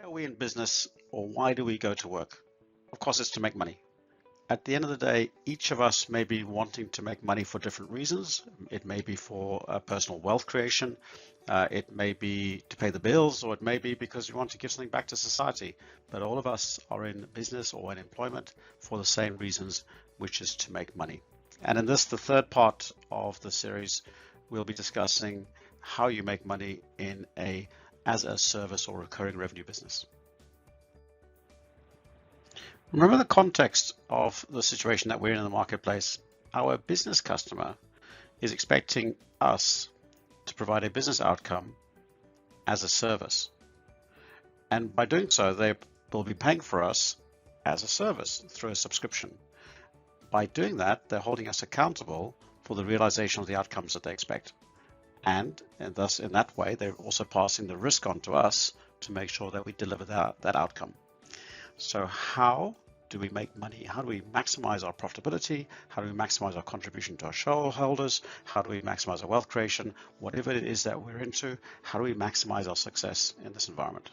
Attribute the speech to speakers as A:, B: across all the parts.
A: are we in business, or why do we go to work? Of course, it's to make money. At the end of the day, each of us may be wanting to make money for different reasons. It may be for personal wealth creation. It may be to pay the bills, or it may be because you want to give something back to society. But all of us are in business or in employment for the same reasons, which is to make money. And in this, the third part of the series, we'll be discussing how you make money in as a service or recurring revenue business. Remember the context of the situation that we're in the marketplace. Our business customer is expecting us to provide a business outcome as a service. And by doing so, they will be paying for us as a service through a subscription. By doing that, they're holding us accountable for the realization of the outcomes that they expect. And thus, in that way, they're also passing the risk on to us to make sure that we deliver that outcome. So how do we make money? How do we maximize our profitability? How do we maximize our contribution to our shareholders? How do we maximize our wealth creation? Whatever it is that we're into, how do we maximize our success in this environment?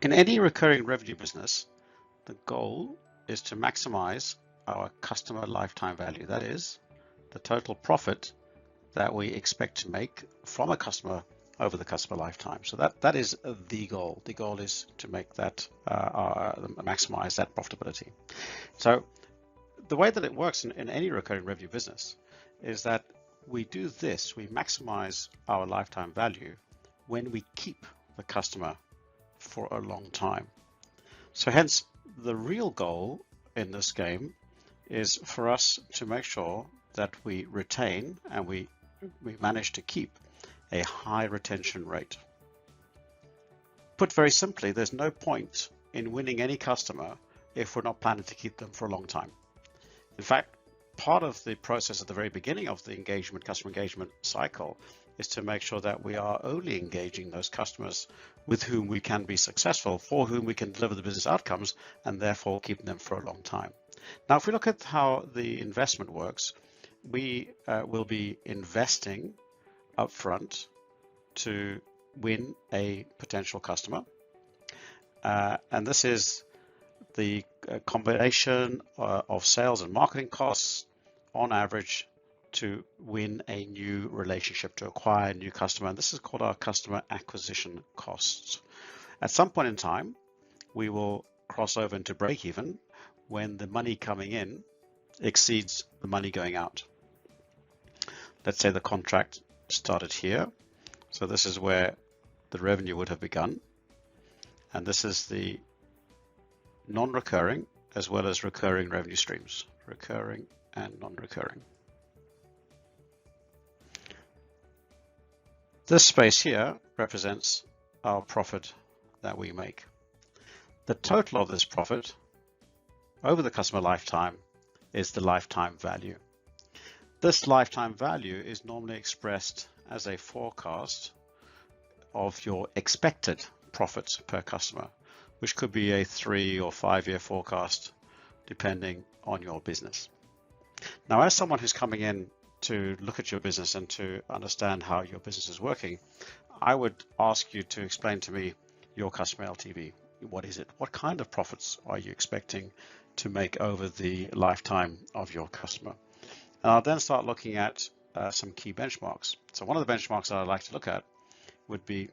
A: In any recurring revenue business, the goal is to maximize our customer lifetime value. That is the total profit that we expect to make from a customer over the customer lifetime. So that is the goal. The goal is to make that maximize that profitability. So the way that it works in any recurring revenue business is that we do this, we maximize our lifetime value when we keep the customer for a long time. So hence the real goal in this game is for us to make sure that we retain and we manage to keep a high retention rate. Put very simply, there's no point in winning any customer if we're not planning to keep them for a long time. In fact, part of the process at the very beginning of the customer engagement cycle is to make sure that we are only engaging those customers with whom we can be successful, for whom we can deliver the business outcomes, and therefore keep them for a long time. Now, if we look at how the investment works, we will be investing upfront to win a potential customer. And this is the combination of sales and marketing costs on average to win a new relationship, to acquire a new customer. And this is called our customer acquisition costs. At some point in time, we will cross over into break even when the money coming in exceeds the money going out. Let's say the contract started here. So this is where the revenue would have begun. And this is the non-recurring as well as recurring revenue streams, recurring and non-recurring. This space here represents our profit that we make. The total of this profit over the customer lifetime is the lifetime value. This lifetime value is normally expressed as a forecast of your expected profits per customer, which could be a 3 or 5 year forecast, depending on your business. Now, as someone who's coming in to look at your business and to understand how your business is working, I would ask you to explain to me your customer LTV. What is it? What kind of profits are you expecting to make over the lifetime of your customer? And I'll then start looking at some key benchmarks. So one of the benchmarks that I'd like to look at would be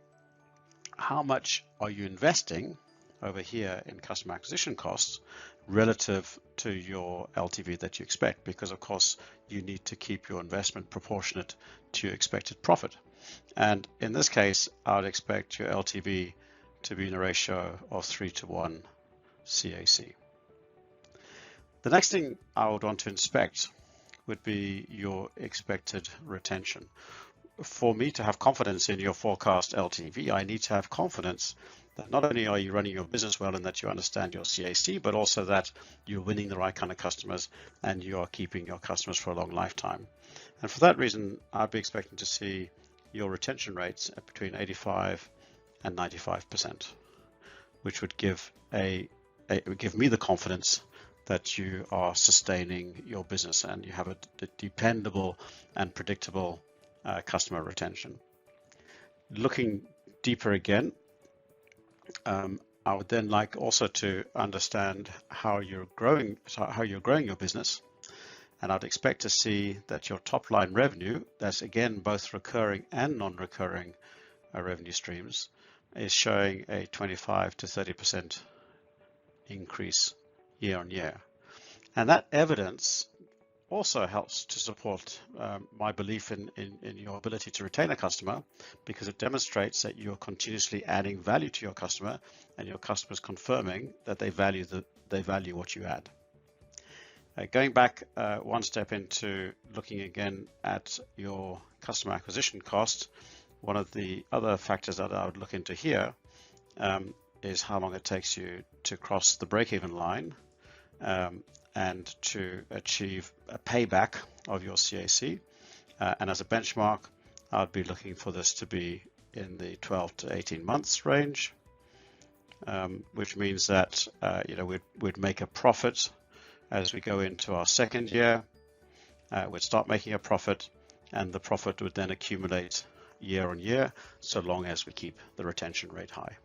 A: how much are you investing over here in customer acquisition costs relative to your LTV that you expect, because of course you need to keep your investment proportionate to your expected profit. And in this case, I would expect your LTV to be in a ratio of 3:1 CAC. The next thing I would want to inspect would be your expected retention. For me to have confidence in your forecast LTV, I need to have confidence that not only are you running your business well and that you understand your CAC, but also that you're winning the right kind of customers and you are keeping your customers for a long lifetime. And for that reason, I'd be expecting to see your retention rates at between 85 and 95%, which would give me the confidence that you are sustaining your business and you have a dependable and predictable customer retention. Looking deeper again, I would then like also to understand how you're growing your business. And I'd expect to see that your top line revenue, that's again both recurring and non-recurring revenue streams, is showing a 25 to 30% increase year on year. And that evidence also helps to support my belief in your ability to retain a customer, because it demonstrates that you're continuously adding value to your customer and your customers confirming that they value what you add. Going back one step into looking again at your customer acquisition cost, one of the other factors that I would look into here is how long it takes you to cross the break-even line and to achieve a payback of your CAC. And as a benchmark, I'd be looking for this to be in the 12 to 18 months range, which means that we'd make a profit as we go into our second year. We'd start making a profit, and the profit would then accumulate year on year, so long as we keep the retention rate high.